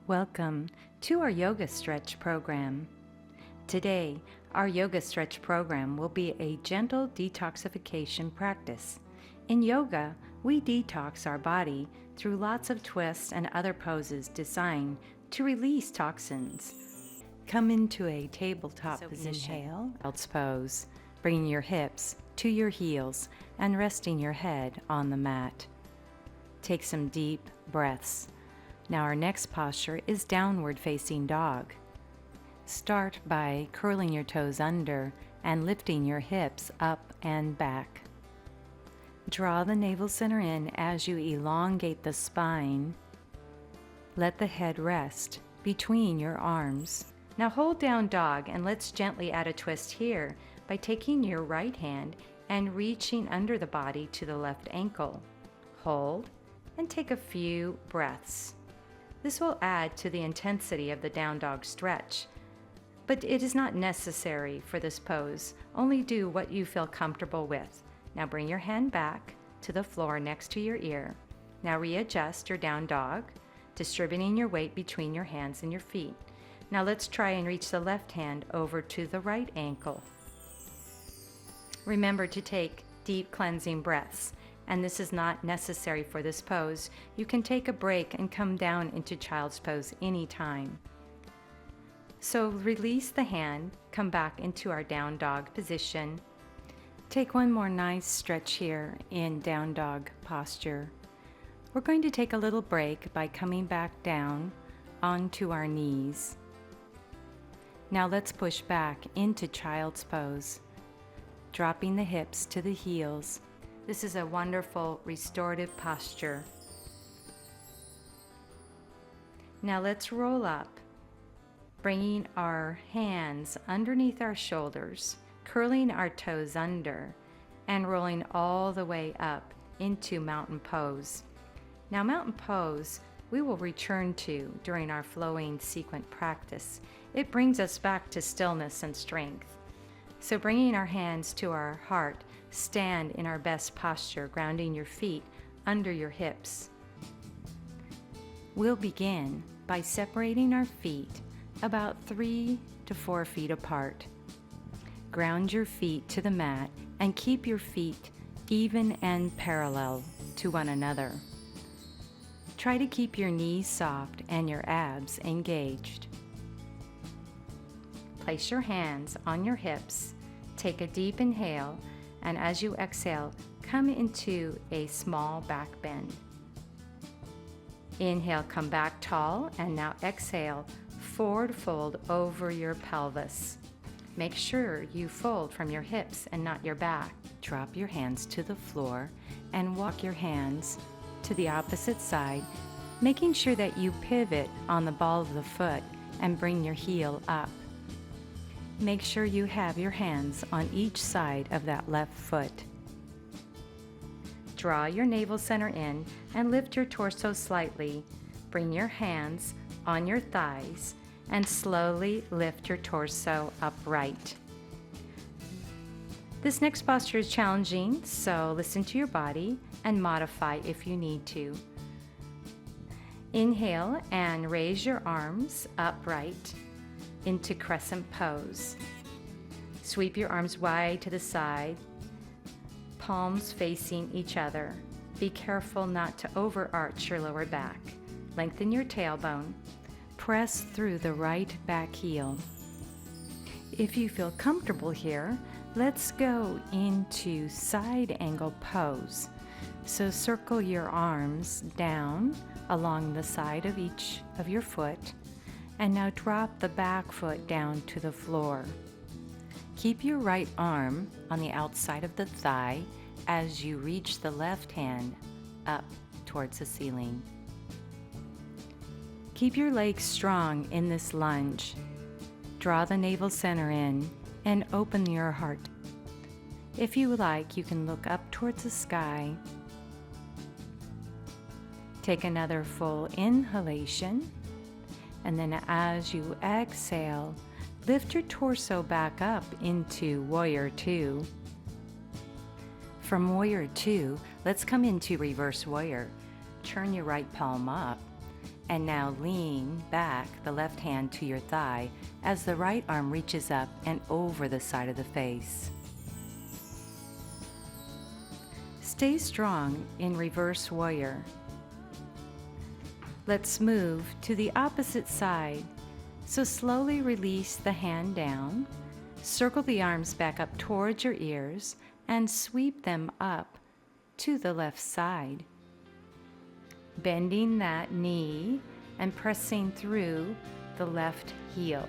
Welcome to our yoga stretch program. Today, our yoga stretch program will be a gentle detoxification practice. In yoga, we detox our body through lots of twists and other poses designed to release toxins. Come into a tabletop position. Inhale, child's pose, bringing your hips to your heels and resting your head on the mat. Take some deep breaths. Now our next posture is downward facing dog. Start by curling your toes under and lifting your hips up and back. Draw the navel center in as you elongate the spine. Let the head rest between your arms. Now hold down dog and let's gently add a twist here by taking your right hand and reaching under the body to the left ankle. Hold and take a few breaths. This will add to the intensity of the down dog stretch, but it is not necessary for this pose. Only do what you feel comfortable with. Now bring your hand back to the floor next to your ear. Now readjust your down dog, distributing your weight between your hands and your feet. Now let's try and reach the left hand over to the right ankle. Remember to take deep cleansing breaths. And this is not necessary for this pose. You can take a break and come down into child's pose anytime. So release the hand, come back into our down dog position. Take one more nice stretch here in down dog posture. We're going to take a little break by coming back down onto our knees. Now let's push back into child's pose, dropping the hips to the heels. This is a wonderful restorative posture. Now let's roll up, bringing our hands underneath our shoulders, curling our toes under, and rolling all the way up into mountain pose. Now mountain pose we will return to during our flowing sequent practice. It brings us back to stillness and strength. So bringing our hands to our heart, stand in our best posture, grounding your feet under your hips. We'll begin by separating our feet about 3 to 4 feet apart. Ground your feet to the mat and keep your feet even and parallel to one another. Try to keep your knees soft and your abs engaged. Place your hands on your hips, take a deep inhale, and as you exhale, come into a small back bend. Inhale, come back tall, and now exhale, forward fold over your pelvis. Make sure you fold from your hips and not your back. Drop your hands to the floor and walk your hands to the opposite side, making sure that you pivot on the ball of the foot and bring your heel up. Make sure you have your hands on each side of that left foot. Draw your navel center in and lift your torso slightly. Bring your hands on your thighs and slowly lift your torso upright. This next posture is challenging, so listen to your body and modify if you need to. Inhale and raise your arms upright into crescent pose. Sweep your arms wide to the side, palms facing each other. Be careful not to overarch your lower back. Lengthen your tailbone. Press through the right back heel. If you feel comfortable here, let's go into side angle pose. So circle your arms down along the side of each of your foot. And now drop the back foot down to the floor. Keep your right arm on the outside of the thigh as you reach the left hand up towards the ceiling. Keep your legs strong in this lunge. Draw the navel center in and open your heart. If you like, you can look up towards the sky. Take another full inhalation. And then as you exhale, lift your torso back up into Warrior Two. From Warrior Two, let's come into Reverse Warrior. Turn your right palm up And now lean back the left hand to your thigh as the right arm reaches up and over the side of the face. Stay strong in reverse warrior. Let's move to the opposite side. So slowly release the hand down, circle the arms back up towards your ears, and sweep them up to the left side. Bending that knee and pressing through the left heel.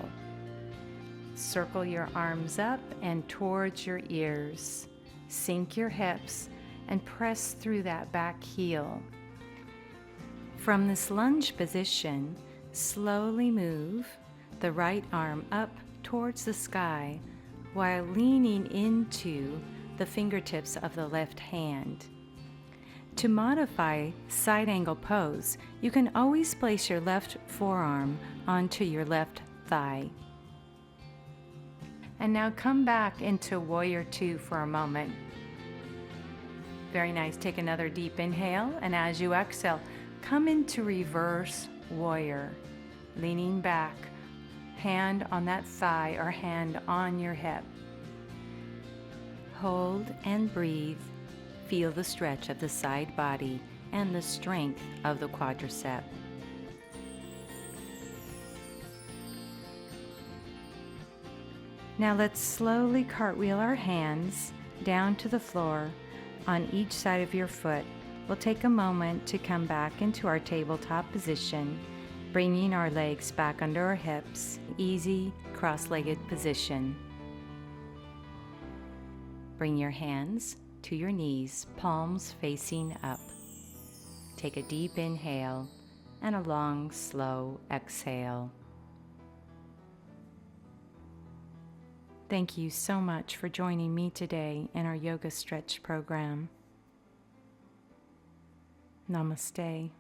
Circle your arms up and towards your ears. Sink your hips and press through that back heel. From this lunge position, slowly move the right arm up towards the sky while leaning into the fingertips of the left hand. To modify side angle pose, you can always place your left forearm onto your left thigh. And now come back into Warrior Two for a moment. Very nice. Take another deep inhale, and as you exhale, come into reverse warrior, leaning back, hand on that thigh or hand on your hip. Hold and breathe. Feel the stretch of the side body and the strength of the quadricep. Now let's slowly cartwheel our hands down to the floor on each side of your foot. We'll take a moment to come back into our tabletop position, bringing our legs back under our hips, easy cross-legged position. Bring your hands to your knees, palms facing up. Take a deep inhale and a long, slow exhale. Thank you so much for joining me today in our yoga stretch program. Namaste.